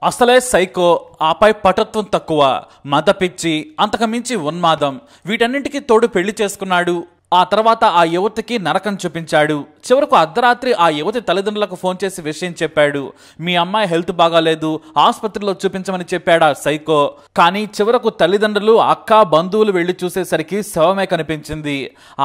అసలే సైకో, ఆపై పటత్వం తక్కువ, మద పిచ్చి, అంతకు మించి ఉన్మాదం, వీటన్నింటికి తోడు పెళ్లి చేసుకున్నాడు. ఆ తర్వాత ఆ యువతికి నరకం చూపించాడు. చివరకు అర్ధరాత్రి ఆ యువతి తల్లిదండ్రులకు ఫోన్ చేసి విషయం చెప్పాడు. మీ అమ్మాయి హెల్త్ బాగాలేదు, ఆసుపత్రిలో చూపించమని చెప్పాడా సైకో. కానీ చివరకు తల్లిదండ్రులు, అక్క, బంధువులు వెళ్లి చూసేసరికి శవమే కనిపించింది.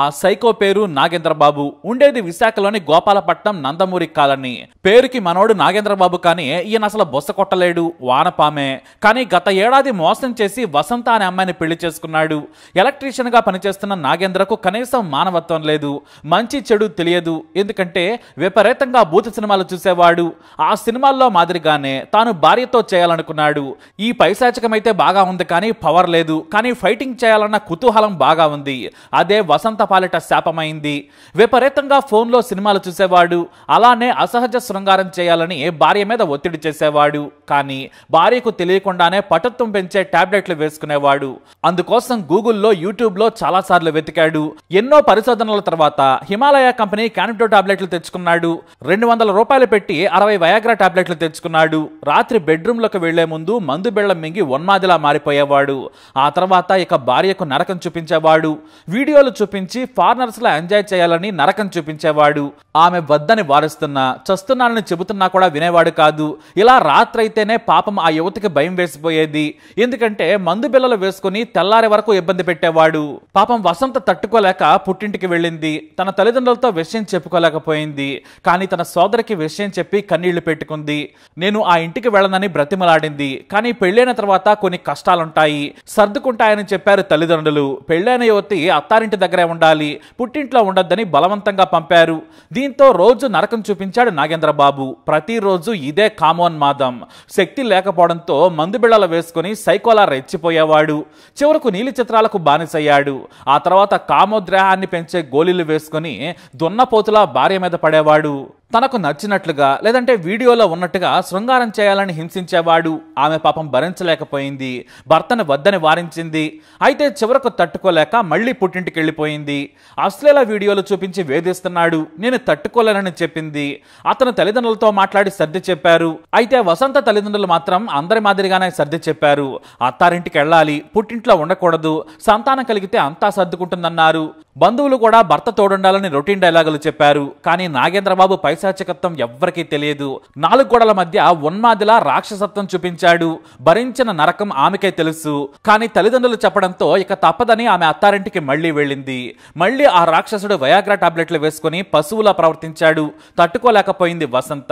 ఆ సైకో పేరు నాగేంద్రబాబు. ఉండేది విశాఖలోని గోపాలపట్నం నందమూరి కాలనీ. పేరుకి మనోడు నాగేంద్రబాబు, కానీ ఈయన అసలు బొస్స కొట్టలేడు, వానపామే. కానీ గత ఏడాది మోసం చేసి వసంత అనే అమ్మాయిని పెళ్లి చేసుకున్నాడు. ఎలక్ట్రీషియన్ గా పనిచేస్తున్న నాగేంద్రకు కనీసం మానవత్వం లేదు, మంచి చెడు తెలియదు. ఎందుకంటే విపరీతంగా భూత సినిమాలు చూసేవాడు. ఆ సినిమాల్లో మాదిరిగానే తాను భార్యతో చేయాలనుకున్నాడు. ఈ పైశాచికమైతే బాగా ఉంది, కానీ పవర్ లేదు. కానీ ఫైటింగ్ చేయాలన్న కుతూహలం బాగా ఉంది. అదే వసంత పాలిట శాపమైంది. విపరీతంగా ఫోన్లో సినిమాలు చూసేవాడు. అలానే అసహజ శృంగారం చేయాలని భార్య మీద ఒత్తిడి చేసేవాడు. కానీ భార్యకు తెలియకుండానే పటుత్వం పెంచే టాబ్లెట్లు వేసుకునేవాడు. అందుకోసం గూగుల్లో, యూట్యూబ్లో చాలాసార్లు వెతికాడు. ఎన్నో పరిశోధనల తర్వాత హిమాలయ కంపెనీ క్యానిటో టాబ్లెట్లు తెచ్చుకున్నాడు. 200 రూపాయలు పెట్టి 60 వయాగ్రా టాబ్లెట్లు తెచ్చుకున్నాడు. రాత్రి బెడ్రూమ్ లోకి వెళ్లే ముందు మందు బెళ్లం మింగి ఉన్మాదిలా మారిపోయేవాడు. ఆ తర్వాత ఇక భార్యకు నరకం చూపించేవాడు. వీడియోలు చూపించి ఫారినర్స్ లా ఎంజాయ్ చేయాలని నరకం చూపించేవాడు. ఆమె వద్దని వారిస్తున్నా, చస్తున్నానని చెబుతున్నా కూడా వినేవాడు కాదు. ఇలా రాత్రైతేనే పాపం ఆ యువతికి భయం వేసిపోయేది. ఎందుకంటే మందు బిళ్ళలు వేసుకుని తెల్లారి వరకు ఇబ్బంది పెట్టేవాడు. పాపం వసంత తట్టుకోలేక పుట్టింటికి వెళ్ళింది. తన తల్లిదండ్రులతో విషయం చెప్పుకోలేకపోయింది. కానీ తన సోదరికి విషయం చెప్పి కన్నీళ్లు పెట్టుకుంది. నేను ఆ ఇంటికి వెళ్ళనని బ్రతిమలాడింది. కానీ పెళ్లైన తర్వాత కొన్ని కష్టాలుంటాయి, సర్దుకుంటాయని చెప్పారు తల్లిదండ్రులు. పెళ్లైన యువతి అత్తారింటి దగ్గరే ఉండాలి, పుట్టింట్లో ఉండొద్దని బలవంతంగా పంపారు. దీంతో రోజు నరకం చూపించాడు నాగేంద్రబాబు. ప్రతిరోజు ఇదే కామోన్మాదం. శక్తి లేకపోవడంతో మందు బిళ్ళలు వేసుకుని సైకోలా రెచ్చిపోయేవాడు. చివరకు నీలి చిత్రాలకు బానిసయ్యాడు. ఆ తర్వాత కామోద్రేహాన్ని పెంచే గోళీలు వేసుకుని దున్నపోతులా భార్య మీద పడేవాడు. తనకు నచ్చినట్లుగా, లేదంటే వీడియోలో ఉన్నట్టుగా శృంగారం చేయాలని హింసించేవాడు. ఆమె పాపం భరించలేకపోయింది. భర్తను వద్దని వారించింది. అయితే చివరకు తట్టుకోలేక మళ్లీ పుట్టింటికి వెళ్ళిపోయింది. అశ్లీల వీడియోలు చూపించి వేధిస్తున్నాడు. నేను తట్టుకోలేనని చెప్పింది. అతను తల్లిదండ్రులతో మాట్లాడి సర్ది చెప్పారు. అయితే వసంత తల్లిదండ్రులు మాత్రం అందరి మాదిరిగానే సర్ది చెప్పారు. అత్తారింటికి వెళ్ళాలి, పుట్టింట్లో ఉండకూడదు, సంతానం కలిగితే అంతా సర్దుకుంటుందన్నారు. బంధువులు కూడా భర్త తోడుండాలని రొటీన్ డైలాగులు చెప్పారు. కానీ నాగేంద్రబాబు పైశాచికత్వం ఎవ్వరికీ తెలియదు. 4 గోడల మధ్య ఉన్మాదిలా రాక్షసత్వం చూపించాడు. భరించిన నరకం ఆమెకే తెలుసు. కానీ తల్లిదండ్రులు చెప్పడంతో ఇక తప్పదని ఆమె అత్తారింటికి మళ్లీ వెళ్ళింది. మళ్లీ ఆ రాక్షసుడు వయాగ్రా టాబ్లెట్లు వేసుకుని పశువులా ప్రవర్తించాడు. తట్టుకోలేకపోయింది వసంత.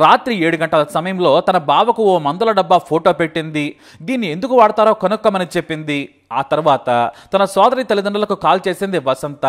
రాత్రి 7 గంటల సమయంలో తన బావకు ఓ మందుల డబ్బా ఫోటో పెట్టింది. దీన్ని ఎందుకు వాడతారో కనుక్కోమని చెప్పింది. ఆ తర్వాత తన సోదరి తల్లిదండ్రులకు కాల్ చేసింది వసంత.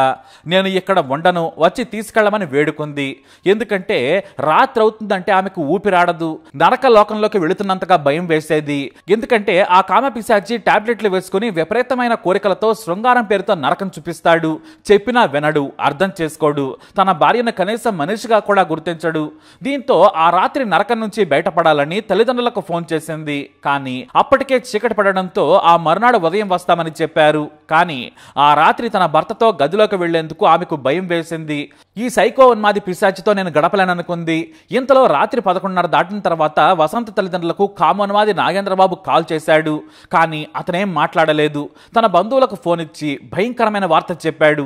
నేను ఇక్కడ ఉండను, వచ్చి తీసుకెళ్లమని వేడుకుంది. ఎందుకంటే రాత్రి అవుతుందంటే ఆమెకు ఊపిరాడదు. నరక లోకంలోకి వెళుతున్నంతగా భయం వేసేది. ఎందుకంటే ఆ కామపిశాచి టాబ్లెట్లు వేసుకుని విపరీతమైన కోరికలతో శృంగారం పేరుతో నరకం చూపిస్తాడు. చెప్పినా వినడు, అర్థం చేసుకోడు. తన భార్యను కనీసం మనిషిగా కూడా గుర్తించడు. దీంతో ఆ రాత్రి నరకం నుంచి బయటపడాలని తల్లిదండ్రులకు ఫోన్ చేసింది. కానీ అప్పటికే చీకటి పడడంతో ఆ మరునాడు ఉదయం వస్తామని చెప్పారు. కానీ ఆ రాత్రి తన భర్తతో గదిలోకి వెళ్లేందుకు ఆమెకు భయం వేసింది. ఈ సైకో ఉన్మాది పిశాచితో నేను గడపలేననుకుంది. ఇంతలో రాత్రి 11:30 దాటిన తర్వాత వసంత తల్లిదండ్రులకు కామోన్మాది నాగేంద్రబాబు కాల్ చేశాడు. కానీ అతనేం మాట్లాడలేదు. తన బంధువులకు ఫోన్ ఇచ్చి భయంకరమైన వార్త చెప్పాడు.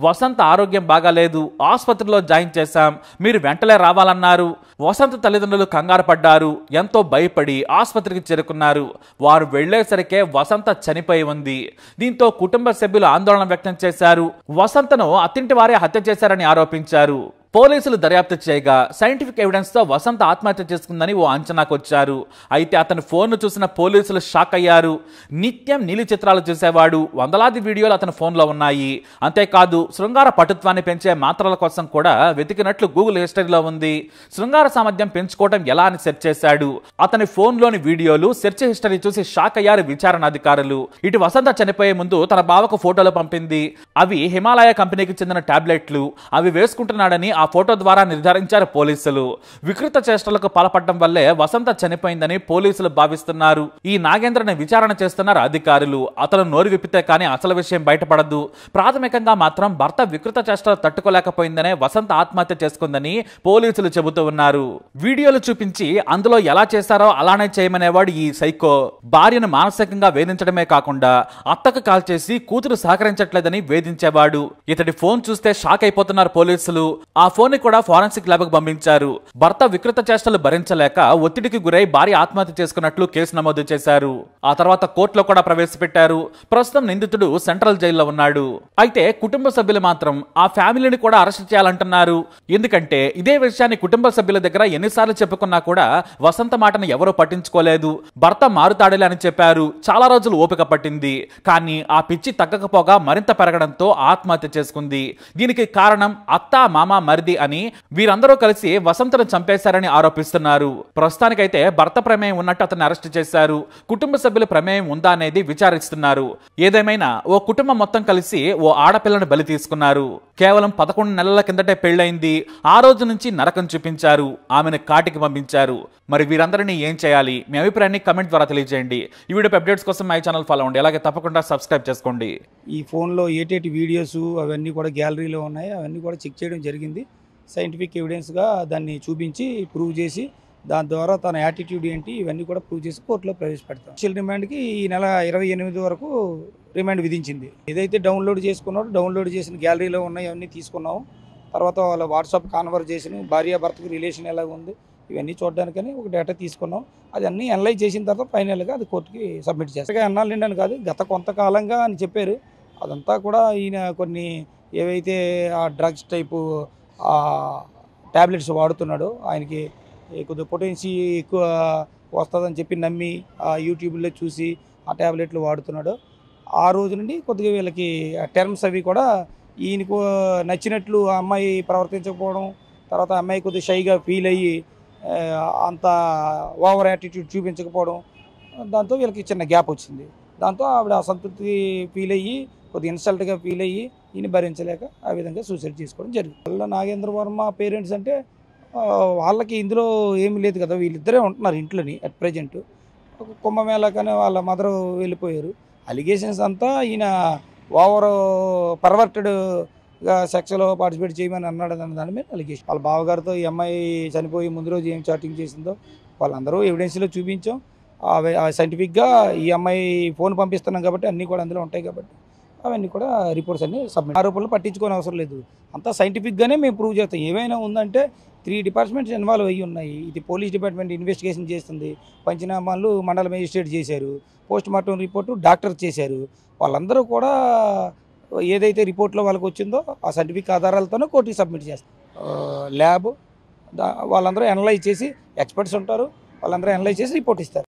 వసంత ఆరోగ్యం బాగాలేదు, ఆసుపత్రిలో జాయిన్ చేశాం, మీరు వెంటనే రావాలన్నారు. వసంత తల్లిదండ్రులు కంగారు పడ్డారు. ఎంతో భయపడి ఆసుపత్రికి చేరుకున్నారు. వారు వెళ్లేసరికే వసంత చనిపోయి ఉంది. దీంతో కుటుంబ సభ్యులు ఆందోళన వ్యక్తం చేశారు. వసంతను అత్తింటి వారే హత్య చేశారని ఆరోపించారు. పోలీసులు దర్యాప్తు చేయగా సైంటిఫిక్ ఎవిడెన్స్ తో వసంత ఆత్మహత్య చేసుకుందని ఓ అంచనాకు వచ్చారు. అయితే అతని ఫోన్ను చూసిన పోలీసులు షాక్ అయ్యారు. నిత్యం నీలి చిత్రాలు చూసేవాడు. వందలాది వీడియోలు అతని ఫోన్లో ఉన్నాయి. అంతేకాదు శృంగార పటుత్వాన్ని పెంచే మాత్రల కోసం కూడా వెతికినట్లు గూగుల్ హిస్టరీలో ఉంది. శృంగార సామర్థ్యం పెంచుకోవడం ఎలా అని సెర్చ్ చేశాడు. అతని ఫోన్లోని వీడియోలు, సెర్చ్ హిస్టరీ చూసి షాక్ అయ్యారు విచారణ అధికారులు. ఇటు వసంత చనిపోయే ముందు తన బావకు ఫోటోలు పంపింది. అవి హిమాలయ కంపెనీకి చెందిన టాబ్లెట్లు. అవి వేసుకుంటున్నాడని ఆ ఆ ఫోటో ద్వారా నిర్ధారించారు పోలీసులు. వికృత చేష్టలకు పాల్పడడం వల్లే వసంత చనిపోయిందని పోలీసులు భావిస్తున్నారు. ఈ నాగేంద్రని విచారణ చేస్తున్నారు అధికారులు. అతను నోరు విప్పితే కానీ అసలు విషయం బయటపడదు. ప్రాథమికంగా మాత్రం భర్త వికృత చేష్టలు తట్టుకోలేకపోయిందనే వసంత ఆత్మహత్య చేసుకుందని పోలీసులు చెబుతూ ఉన్నారు. వీడియోలు చూపించి అందులో ఎలా చేశారో అలానే చేయమనేవాడు ఈ సైకో. భార్యను మానసికంగా వేధించడమే కాకుండా అత్తకు కాల్ చేసి కూతురు సహకరించట్లేదని వేధించేవాడు. ఇతడి ఫోన్ చూస్తే షాక్ అయిపోతున్నారు పోలీసులు. ఆ ఫోన్ ని కూడా ఫోరెన్సిక్ ల్యాబ్ కు పంపించారు. భర్త వికృత చేష్టలు భరించలేక ఒత్తిడికి గురై భార్య ఆత్మహత్య చేసుకున్నట్లు కేసు నమోదు చేశారు. ఆ తర్వాత కోర్టులో కూడా ప్రవేశపెట్టారు. ప్రస్తుతం నిందితుడు సెంట్రల్ జైల్లో ఉన్నాడు. అయితే కుటుంబ సభ్యులు మాత్రం ఆ ఫ్యామిలీని కూడా అరెస్ట్ చేయాలంటున్నారు. ఎందుకంటే ఇదే విషయాన్ని కుటుంబ సభ్యుల దగ్గర ఎన్నిసార్లు చెప్పుకున్నా కూడా వసంత మాటను ఎవరూ పట్టించుకోలేదు. భర్త మారుతాడేలే అని చెప్పారు. చాలా రోజులు ఓపిక పట్టింది. కానీ ఆ పిచ్చి తగ్గకపోగా మరింత పెరగడంతో ఆత్మహత్య చేసుకుంది. దీనికి కారణం అత్త, మామ, మరిది అని వీరందరూ కలిసి వసంతను చంపేశారని ఆరోపిస్తున్నారు. ప్రస్తుతానికైతే భర్త ప్రమేయం ఉన్నట్టు అతన్ని అరెస్ట్ చేశారు. కుటుంబ సభ్యుల ప్రమేయం ఉందా అనేది విచారిస్తున్నారు. ఏదేమైనా ఓ కుటుంబం మొత్తం కలిసి ఓ ఆడపిల్లను బలి తీసుకున్నారు. కేవలం 11 నెలల కిందటే పెళ్లైంది. ఆ రోజు నుంచి నరకం చూపించారు. ఆమెను కాటికి పంపించారు. మరి వీరందరినీ ఏం చేయాలి? మీ అభిప్రాయాన్ని కమెంట్ ద్వారా తెలియజేయండి. ఈ వీడియో అప్డేట్స్ కోసం మై ఛానల్ ఫాలో అవ్వండి. అలాగే తప్పకుండా సబ్స్క్రైబ్ చేసుకోండి. ఈ ఫోన్లో ఏటేటి వీడియోస్ అవన్నీ కూడా గ్యాలరీలో ఉన్నాయి. అవన్నీ కూడా చెక్ చేయడం జరిగింది. సైంటిఫిక్ ఎవిడెన్స్గా దాన్ని చూపించి ప్రూవ్ చేసి దాని ద్వారా తన యాటిట్యూడ్ ఏంటి ఇవన్నీ కూడా ప్రూవ్ చేసి కోర్టులో ప్రవేశపెడతాం. స్పెషల్ రిమాండ్కి ఈ నెల 28 వరకు రిమాండ్ విధించింది. ఏదైతే డౌన్లోడ్ చేసుకున్నాడో డౌన్లోడ్ చేసిన గ్యాలరీలో ఉన్నాయి అవన్నీ తీసుకున్నాము. తర్వాత వాళ్ళ వాట్సాప్ కాన్వర్జేషన్, భార్యాభర్తకు రిలేషన్ ఎలాగ ఉంది ఇవన్నీ చూడడానికని ఒక డేటా తీసుకున్నాం. అది అన్నీ అనలైజ్ చేసిన తర్వాత ఫైనల్గా అది కోర్టుకి సబ్మిట్ చేస్తాం. ఎన్నాళ్ళండి అని కాదు, గత కొంతకాలంగా అని చెప్పారు. అదంతా కూడా ఈయన కొన్ని ఏవైతే ఆ డ్రగ్స్ టైపు ట్యాబ్లెట్స్ వాడుతున్నాడో ఆయనకి కొద్దిగా పొటెన్సీ ఎక్కువ వస్తుందని చెప్పి నమ్మి ఆ యూట్యూబ్లో చూసి ఆ ట్యాబ్లెట్లు వాడుతున్నాడు. ఆ రోజు నుండి కొద్దిగా వీళ్ళకి టర్మ్స్ అవి కూడా ఈయనకు నచ్చినట్లు ఆ అమ్మాయి ప్రవర్తించకపోవడం, తర్వాత అమ్మాయి కొద్దిగా షైగా ఫీల్ అయ్యి అంత ఓవర్ యాటిట్యూడ్ చూపించకపోవడం, దాంతో వీళ్ళకి చిన్న గ్యాప్ వచ్చింది. దాంతో ఆవిడ అసంతృప్తి ఫీల్ అయ్యి కొద్దిగా ఇన్సల్ట్గా ఫీల్ అయ్యి ఈయన భరించలేక ఆ విధంగా సూసైడ్ చేసుకోవడం జరిగింది. వాళ్ళ నాగేంద్ర వర్మ పేరెంట్స్ అంటే వాళ్ళకి ఇందులో ఏమి లేదు కదా, వీళ్ళిద్దరే ఉంటున్నారు ఇంట్లోని అట్ ప్రజెంట్. కుంభమేళాకనే వాళ్ళ మదర్ వెళ్ళిపోయారు. అలిగేషన్స్ అంతా ఈయన ఓవర్ పర్వర్టెడ్గా సెక్స్లో పార్టిసిపేట్ చేయమని అన్నాడు అన్న దాని మీద అలిగేషన్. వాళ్ళ బావగారితో ఈ అమ్మాయి చనిపోయి ముందు రోజు ఏం చాటింగ్ చేసిందో వాళ్ళందరూ ఎవిడెన్స్లో చూపించాం. సైంటిఫిక్గా ఈ అమ్మాయి ఫోన్ పంపిస్తున్నాం కాబట్టి అన్నీ కూడా అందులో ఉంటాయి కాబట్టి అవన్నీ కూడా రిపోర్ట్స్ అన్నీ సబ్మిట్. ఆరోపణలు పట్టించుకోని అవసరం లేదు. అంతా సైంటిఫిక్గానే మేము ప్రూవ్ చేస్తాం. ఏమైనా ఉందంటే 3 డిపార్ట్మెంట్స్ ఇన్వాల్వ్ అయ్యి ఉన్నాయి. ఇది పోలీస్ డిపార్ట్మెంట్ ఇన్వెస్టిగేషన్ చేస్తుంది. పంచనామాలు మండల మేజిస్ట్రేట్ చేశారు. పోస్ట్ మార్టం రిపోర్టు డాక్టర్ చేశారు. వాళ్ళందరూ కూడా ఏదైతే రిపోర్ట్లో వాళ్ళకి వచ్చిందో ఆ సైంటిఫిక్ ఆధారాలతోనే కోర్టుకి సబ్మిట్ చేస్తారు. ల్యాబ్ వాళ్ళందరూ అనలైజ్ చేసి ఎక్స్పర్ట్స్ ఉంటారు. వాళ్ళందరూ అనలైజ్ చేసి రిపోర్ట్ ఇస్తారు.